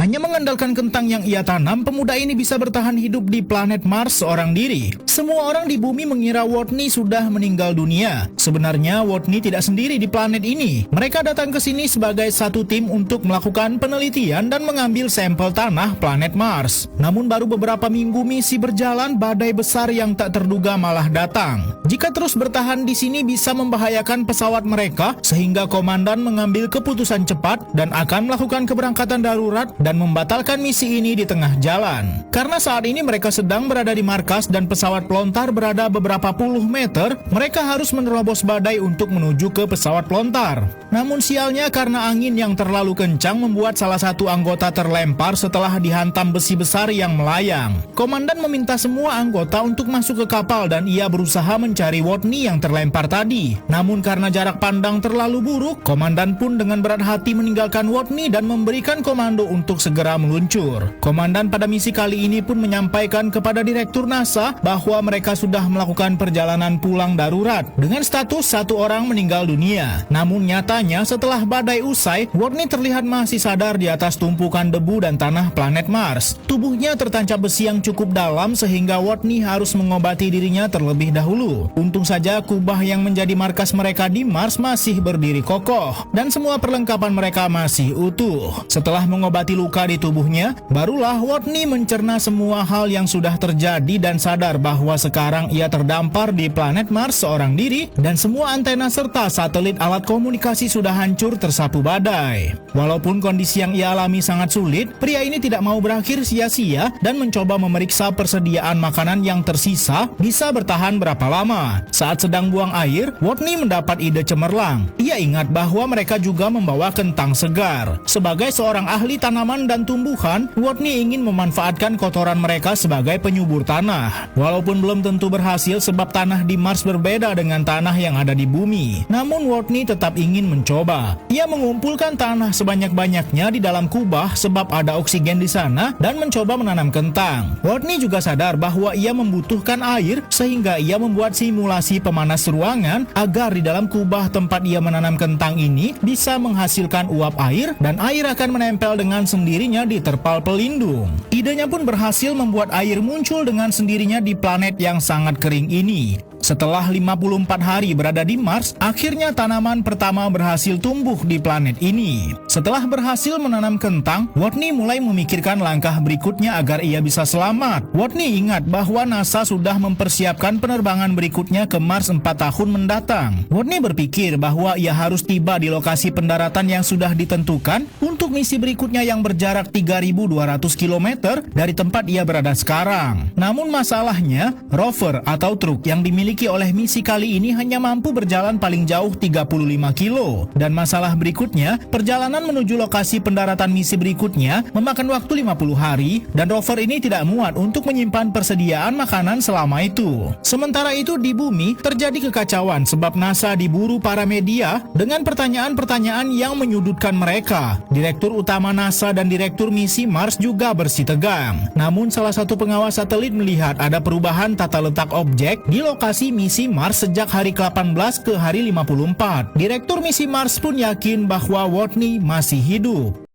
Hanya mengandalkan kentang yang ia tanam, pemuda ini bisa bertahan hidup di planet Mars seorang diri. Semua orang di bumi mengira Watney sudah meninggal dunia. Sebenarnya Watney tidak sendiri di planet ini. Mereka datang ke sini sebagai satu tim untuk melakukan penelitian dan mengambil sampel tanah planet Mars. Namun baru beberapa minggu misi berjalan, badai besar yang tak terduga malah datang. Jika terus bertahan di sini bisa membahayakan pesawat mereka, sehingga komandan mengambil keputusan cepat dan akan melakukan keberangkatan darurat dan membatalkan misi ini di tengah jalan. Karena saat ini mereka sedang berada di markas dan pesawat pelontar berada beberapa puluh meter, mereka harus menerobos badai untuk menuju ke pesawat pelontar. Namun sialnya karena angin yang terlalu kencang membuat salah satu anggota terlempar setelah dihantam besi besar yang melayang. Komandan meminta semua anggota untuk masuk ke kapal dan ia berusaha mencari Watney yang terlempar tadi. Namun karena jarak pandang terlalu buruk, komandan pun dengan berat hati meninggalkan Watney dan memberikan komando untuk segera meluncur. Komandan pada misi kali ini pun menyampaikan kepada Direktur NASA bahwa mereka sudah melakukan perjalanan pulang darurat dengan status satu orang meninggal dunia. Namun nyatanya setelah badai usai, Watney terlihat masih sadar di atas tumpukan debu dan tanah planet Mars. Tubuhnya tertancap besi yang cukup dalam sehingga Watney harus mengobati dirinya terlebih dahulu. Untung saja kubah yang menjadi markas mereka di Mars masih berdiri kokoh dan semua perlengkapan mereka masih utuh. Setelah mengobati luka di tubuhnya, barulah Watney mencerna semua hal yang sudah terjadi dan sadar bahwa sekarang ia terdampar di planet Mars seorang diri dan semua antena serta satelit alat komunikasi sudah hancur tersapu badai. Walaupun kondisi yang ia alami sangat sulit, pria ini tidak mau berakhir sia-sia dan mencoba memeriksa persediaan makanan yang tersisa bisa bertahan berapa lama. Saat sedang buang air, Watney mendapat ide cemerlang. Ia ingat bahwa mereka juga membawa kentang segar. Sebagai seorang ahli tanaman dan tumbuhan, Watney ingin memanfaatkan kotoran mereka sebagai penyubur tanah. Walaupun belum tentu berhasil sebab tanah di Mars berbeda dengan tanah yang ada di bumi. Namun Watney tetap ingin mencoba. Ia mengumpulkan tanah sebanyak-banyaknya di dalam kubah sebab ada oksigen di sana dan mencoba menanam kentang. Watney juga sadar bahwa ia membutuhkan air sehingga ia membuat simulasi pemanas ruangan agar di dalam kubah tempat ia menanam kentang ini bisa menghasilkan uap air dan air akan menempel dengan sendirinya di terpal pelindung. Idenya pun berhasil membuat air muncul dengan sendirinya di planet yang sangat kering ini. Setelah 54 hari berada di Mars, akhirnya tanaman pertama berhasil tumbuh di planet ini. Setelah berhasil menanam kentang, Watney mulai memikirkan langkah berikutnya agar ia bisa selamat. Watney ingat bahwa NASA sudah mempersiapkan penerbangan berikutnya ke Mars 4 tahun mendatang. Watney berpikir bahwa ia harus tiba di lokasi pendaratan yang sudah ditentukan untuk misi berikutnya yang berjarak 3.200 km dari tempat ia berada sekarang. Namun masalahnya, rover atau truk yang dimiliki oleh misi kali ini hanya mampu berjalan paling jauh 35 kilo. Dan masalah berikutnya, perjalanan menuju lokasi pendaratan misi berikutnya memakan waktu 50 hari dan rover ini tidak muat untuk menyimpan persediaan makanan selama itu. Sementara itu di bumi terjadi kekacauan sebab NASA diburu para media dengan pertanyaan-pertanyaan yang menyudutkan mereka. Direktur utama NASA dan direktur misi Mars juga bersitegang. Namun salah satu pengawas satelit melihat ada perubahan tata letak objek di lokasi misi Mars sejak hari ke-18 ke hari 54. Direktur misi Mars pun yakin bahwa Watney masih hidup.